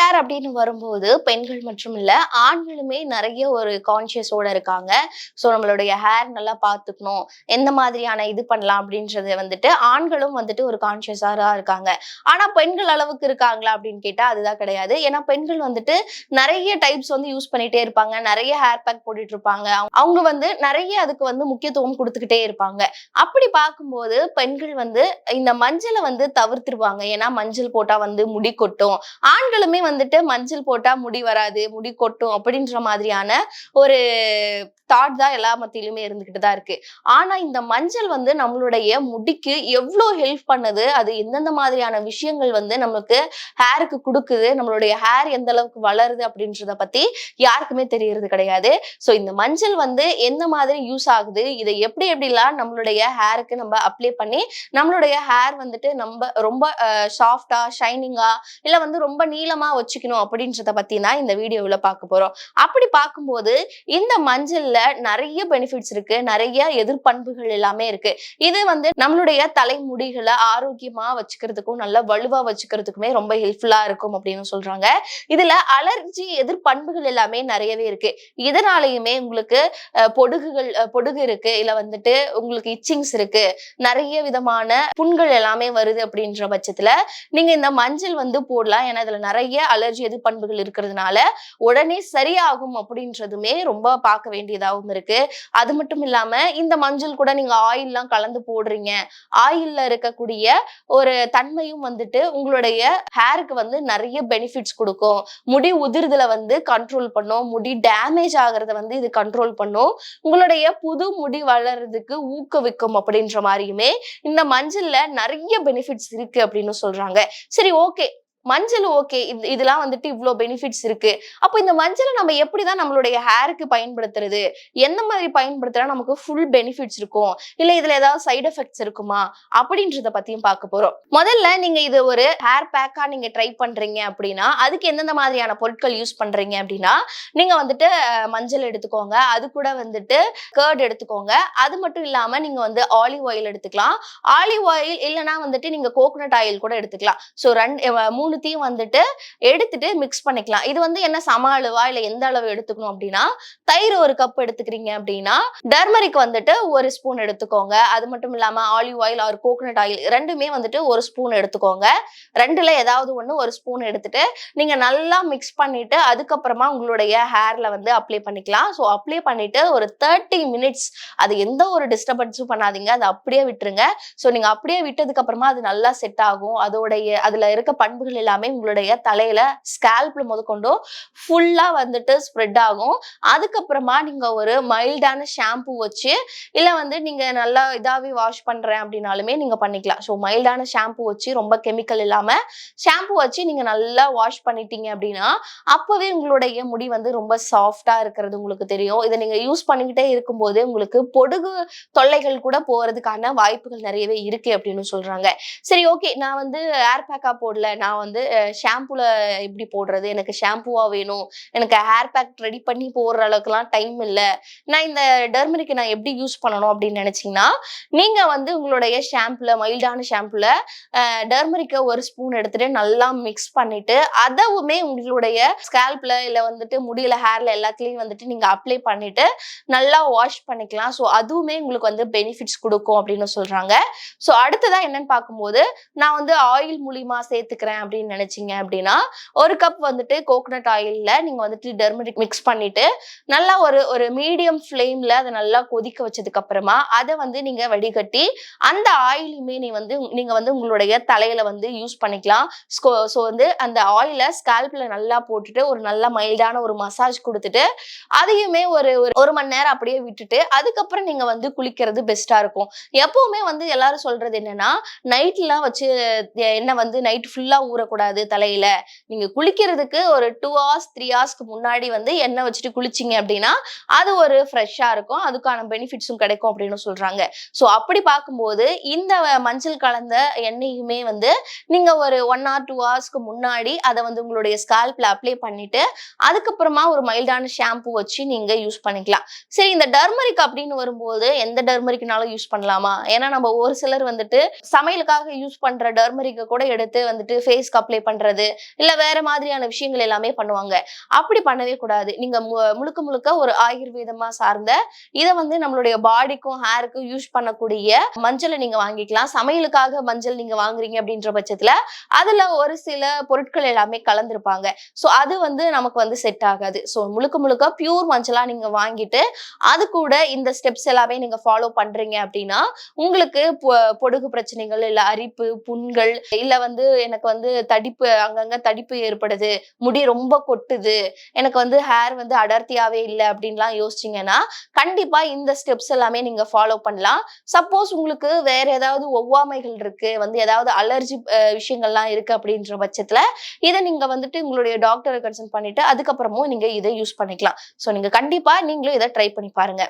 Care அப்படின்னு வரும்போது பெண்கள் மற்றும் இல்ல ஆண்களுமே நிறைய ஒரு கான்சியஸோட இருக்காங்க. ஸோ நம்மளுடைய ஹேர் நல்லா பார்த்துக்கணும், எந்த மாதிரியான இது பண்ணலாம் அப்படின்றது வந்துட்டு ஆண்களும் வந்துட்டு ஒரு கான்சியஸா இருக்காங்க. ஆனா பெண்கள் அளவுக்கு இருக்காங்களா அப்படின்னு கேட்டா அதுதான் கிடையாது. ஏன்னா பெண்கள் வந்துட்டு நிறைய டைப்ஸ் வந்து யூஸ் பண்ணிட்டே இருப்பாங்க, நிறைய ஹேர் பேக் போட்டுட்டு இருப்பாங்க. அவங்க வந்து நிறைய அதுக்கு வந்து முக்கியத்துவம் கொடுத்துக்கிட்டே இருப்பாங்க. அப்படி பார்க்கும்போது பெண்கள் வந்து இந்த மஞ்சளை வந்து தவிர்த்துருவாங்க. ஏன்னா மஞ்சள் போட்டா வந்து முடி கொட்டும், ஆண்களுமே வந்துட்டு மஞ்சள் போட்டா முடி வராது, முடி கொட்டும் அப்படின்ற மாதிரியான ஒரு தாட் தான் எல்லா மத்தியிலுமே இருந்துகிட்டு தான் இருக்கு. ஆனா இந்த மஞ்சள் வந்து நம்மளுடைய முடிக்கு எவ்வளவு ஹெல்ப் பண்ணுது, அது எந்தெந்த மாதிரியான விஷயங்கள் வந்து நமக்கு ஹேருக்கு கொடுக்குது, நம்மளுடைய ஹேர் எந்த அளவுக்கு வளருது அப்படின்றத பத்தி யாருக்குமே தெரியறது கிடையாது. சோ இந்த மஞ்சள் வந்து எந்த மாதிரி யூஸ் ஆகுது, இதை எப்படி எப்படிலாம் நம்மளுடைய ஹேருக்கு நம்ம அப்ளை பண்ணி நம்மளுடைய ஹேர் வந்துட்டு நம்ம ரொம்ப சாஃப்டா ஷைனிங்கா இல்ல வந்து ரொம்ப நீளமா வச்சுக்கணும் அப்படின்றத பத்தி தான் இந்த வீடியோவில் பார்க்க போறோம். அப்படி பார்க்கும்போது இந்த மஞ்சள்ல நிறைய பெனிஃபிட்ஸ் இருக்கு, நிறைய எதிர்பண்புகள் எல்லாமே இருக்கு. இது வந்து நம்மளுடைய தலைமுடிகளை ஆரோக்கியமா வச்சுக்கிறதுக்கும் நல்ல வலுவா வச்சுக்கிறதுக்குமே ரொம்ப ஹெல்ப்ஃபுல்லா இருக்கும் அப்படின்னு சொல்றாங்க. இதுல அலர்ஜி எதிர்பண்புகள் எல்லாமே நிறையவே இருக்கு. இதனாலயுமே உங்களுக்கு பொடுகு இருக்கு, இல்ல வந்துட்டு உங்களுக்கு இச்சிங்ஸ் இருக்கு, நிறைய விதமான புண்கள் எல்லாமே வருது அப்படின்ற பட்சத்துல நீங்க இந்த மஞ்சள் வந்து போடலாம். ஏன்னா இதுல நிறைய அலர்ஜி எதிர்பண்புகள் இருக்கிறதுனால உடனே சரியாகும் அப்படின்றதுமே ரொம்ப பார்க்க வேண்டியதாகவும் இருக்கு. அது மட்டும் இல்லாம இந்த மஞ்சள் கூட நீங்க ஆயில்லாம் கலந்து போடுறீங்க, ஆயில்ல இருக்கக்கூடிய ஒரு தன்மையும் வந்துட்டு உங்களுடைய ஹேருக்கு வந்து நிறைய பெனிஃபிட்ஸ் கொடுக்கும். முடி உதிர்தலை வந்து கண்ட்ரோல் பண்ணும், முடி டேமேஜ் ஆகிறத வந்து இது கண்ட்ரோல் பண்ணும், உங்களுடைய புது முடி வளர்றதுக்கு ஊக்குவிக்கும் அப்படின்ற மாதிரியுமே இந்த மஞ்சள்ல நிறைய பெனிஃபிட்ஸ் இருக்கு அப்படின்னு சொல்றாங்க. சரி, ஓகே, மஞ்சள் ஓகே, இதெல்லாம் வந்துட்டு இவ்வளவு பெனிஃபிட்ஸ் இருக்கு. அப்போ இந்த மஞ்சளை நம்ம எப்படிதான் நம்மளுடைய ஹேருக்கு பயன்படுத்துறது, எந்த மாதிரி பயன்படுத்தினா நமக்கு ஃபுல் பெனிஃபிட்ஸ் இருக்கும், இல்ல இதுல ஏதாவது சைடு எஃபெக்ட்ஸ் இருக்குமா அப்படின்றத பத்தியும் பார்க்க போறோம். முதல்ல நீங்க இது ஒரு ஹேர் பேக்கா நீங்க ட்ரை பண்றீங்க அப்படின்னா அதுக்கு எந்தெந்த மாதிரியான பொருட்கள் யூஸ் பண்றீங்க அப்படின்னா நீங்க வந்துட்டு மஞ்சள் எடுத்துக்கோங்க, அது கூட வந்துட்டு கர்ட் எடுத்துக்கோங்க. அது மட்டும் இல்லாம நீங்க வந்து ஆலிவ் ஆயில் எடுத்துக்கலாம். ஆலிவ் ஆயில் இல்லைன்னா வந்துட்டு நீங்க கோகனட் ஆயில் கூட எடுத்துக்கலாம். ஸோ மூணுத்தையும் வந்துட்டு எடுத்துட்டு மிக்ஸ் பண்ணிக்கலாம். இது வந்து என்ன சம அளவா இல்ல எந்த அளவு எடுத்துக்கணும் அப்படின்னா தயிர் ஒரு கப் எடுத்துக்கிறீங்க அப்படின்னா டர்மரிக் வந்துட்டு ஒரு ஸ்பூன் எடுத்துக்கோங்க. அது மட்டும் இல்லாம olive oil R coconut oil ரெண்டுமே வந்துட்டு ஒரு ஸ்பூன் எடுத்துக்கோங்க. ரெண்டுல ஏதாவது ஒண்ணு ஒரு ஸ்பூன் எடுத்துட்டு நீங்க நல்லா மிக்ஸ் பண்ணிட்டு அதுக்கப்புறமா உங்களுடைய ஹேர்ல வந்து அப்ளை பண்ணிக்கலாம். ஸோ அப்ளை பண்ணிட்டு ஒரு 30 மினிட்ஸ் அது எந்த ஒரு டிஸ்டர்பன்ஸும் பண்ணாதீங்க, அதை அப்படியே விட்டுருங்க. ஸோ நீங்க அப்படியே விட்டதுக்கு அப்புறமா அது நல்லா செட் ஆகும். அதுல இருக்க பண்புகள் எல்லாமே உங்களுடைய தலையில ஸ்கேல்ப்ல முதற்கொண்டும் ஃபுல்லா வந்துட்டு ஸ்ப்ரெட் ஆகும். அதுக்கப்புறமா நீங்க ஒரு மைல்டான ஷாம்பு வச்சு இல்ல வந்து நீங்க நல்லா இதாவே வாஷ் பண்றேன் அப்படின்னாலுமே நீங்க பண்ணிக்கலாம். ஸோ மைல்டான ஷாம்பு வச்சு ரொம்ப கெமிக்கல் இல்லாம ஷாம்பு வச்சு நீங்க நல்லா வாஷ் பண்ணிட்டீங்க அப்படின்னா அப்பவே உங்களுடைய முடி வந்து ரொம்ப சாஃப்டா இருக்கிறது உங்களுக்கு தெரியும். இதை நீங்க யூஸ் பண்ணிக்கிட்டே இருக்கும்போது உங்களுக்கு பொடுகு தொல்லைகள் கூட போறதுக்கான வாய்ப்புகள் நிறையவே இருக்கு அப்படின்னு சொல்றாங்க. சரி, ஓகே, நான் வந்து ஹேர் பேக்கா போடல, நான் வந்து ஷாம்புல எப்படி போடுறது, எனக்கு ஷாம்புவா வேணும், எனக்கு ஹேர் பேக் ரெடி பண்ணி போடுற அளவுக்குலாம் டைம் இல்லை, நான் இந்த டர்மரிக் நான் எப்படி யூஸ் பண்ணணும் அப்படின்னு நினைச்சீங்கன்னா நீங்க வந்து உங்களுடைய ஷாம்புல மைல்டான ஷாம்புல டர்மரிக்க ஒரு ஸ்பூன் எடுத்துட்டு நல்லா மிக்ஸ் பண்ணிட்டு அதவுமே உங்களுடைய ஸ்கேல்ப்ல இல்ல வந்துட்டு முடியல ஹேர்ல எல்லாத்துலயும் வந்துட்டு நீங்க அப்ளை பண்ணிட்டு நல்லா வாஷ் பண்ணிக்கலாம். ஸோ அதுவுமே உங்களுக்கு வந்து பெனிஃபிட்ஸ் கொடுக்கும் அப்படின்னு சொல்றாங்க. ஸோ அடுத்ததா என்னன்னு பார்க்கும்போது நான் வந்து ஆயில் மூலியமா சேர்த்துக்கிறேன் அப்படின்னு நினைச்சீங்க அப்படின்னா ஒரு கப் வந்துட்டு கோகனட் ஆயில்ல நீங்க வந்துட்டு டர்மரிக் மிக்ஸ் பண்ணிட்டு நல்லா ஒரு மீடியம் ஃப்ளேம்ல அதை நல்லா கொதிக்க வச்சதுக்கு அப்புறமா அதை வந்து நீங்க வடிகட்டி அந்த ஆயிலுமே நீங்க வந்து உங்களுடைய தலையில வந்து யூஸ் பண்ணிக்கலாம். ஸோ வந்து அந்த ஆயில ஸ்கேல்ப்ல நல்லா போட்டுட்டு ஒரு நல்ல மைல்டான ஒரு மசாஜ் கொடுத்துட்டு அதையுமே ஒரு மணி நேரம் அப்படியே விட்டுட்டு அதுக்கப்புறம் நீங்க வந்து குளிக்கிறது பெஸ்டா இருக்கும். எப்பவுமே வந்து எல்லாரும் சொல்றது என்னன்னா நைட்லாம் வச்சு எண்ணெய் வந்து நைட் ஃபுல்லா ஊறக்கூடாது தலையில, நீங்க குளிக்கிறதுக்கு ஒரு 2 hours 3 hours முன்னாடி வந்து எண்ணெய் வச்சுட்டு குளிச்சிங்க அப்படின்னா அது ஒரு ஃப்ரெஷ்ஷா இருக்கும், அதுக்கான பெனிஃபிட்ஸும் கிடைக்கும் அப்படின்னு சொல்றாங்க. ஸோ அப்படி பார்க்கும்போது இந்த மஞ்சள் கலந்த எண்ணெயுமே வந்து நீங்க ஒரு 1 or 2 hours முன்னாடி அதை வந்து உங்களுடைய ஸ்கால்ப்ல அப்ளை பண்ணிட்டு அதுக்கப்புறமா ஒரு மைல்டான ஷாம்பு வச்சு நீங்க யூஸ் பண்ணிக்கலாம். சரி, இந்த டர்மரிக் அப்படின்னு வரும்போது எந்த டர்மரிக்னாலும் யூஸ் பண்ணலாமா? ஏன்னா நம்ம ஒரு சிலர் வந்துட்டு சமையலுக்காக யூஸ் பண்ற டர்மரிக்கை கூட எடுத்து வந்துட்டு ஃபேஸ்க்கு அப்ளை பண்றது இல்ல வேற மாதிரியான விஷயங்கள் எல்லாமே பண்ணுவாங்க. அப்படி பண்ணவே கூடாது. நீங்க முழுக்க முழுக்க ஒரு ஆயுர்வேதமா சார்ந்த இத வந்து நம்மளுடைய பாடிக்கும் ஹேருக்கும் யூஸ் பண்ணக்கூடிய மஞ்சளை நீங்க வாங்கிக்கலாம். சமையலுக்காக மஞ்சள் நீங்க வாங்குறீங்க அப்படின்ற பட்சத்துல அதுல ஒரு சில பொருட்கள் எல்லாமே கலந்திருப்பாங்க. சோ அது வந்து நமக்கு வந்து செட் ஆகாது. சோ முழுக்க முழுக்க பியூர் மஞ்சளா நீங்க வாங்கிட்டு அது கூட இந்த ஸ்டெப்ஸ் எல்லாமே நீங்க ஃபாலோ பண்றீங்க அப்படின்னா உங்களுக்கு பொடுகு பிரச்சனைகள் இல்ல அரிப்பு, புண்கள் இல்ல வந்து எனக்கு வந்து தடிப்பு அங்கங்க தடிப்பு ஏற்படுது, முடி ரொம்ப கொட்டுது, எனக்கு வந்து ஹேர் வந்து அடர்த்தியாவே இல்ல அப்படின்லாம் யோசிச்சீங்கன்னா கண்டிப்பா இந்த ஸ்டெப்ஸ் எல்லாமே நீங்க ஃபாலோ பண்ணலாம். சப்போஸ் உங்களுக்கு வேற ஏதாவது ஒவ்வாமைகள் இருக்கு, வந்து ஏதாவது அலர்ஜி விஷயங்கள்லாம் இருக்கு அப்படின்ற பட்சத்துல இத நீங்க வந்துட்டு உங்களுடைய டாக்டரை கன்சல்ட் பண்ணிட்டு அதுக்கப்புறமும் நீங்க இதை யூஸ் பண்ணிக்கலாம். சோ நீங்க கண்டிப்பா நீங்களும் இதை ட்ரை பண்ணி பாருங்க.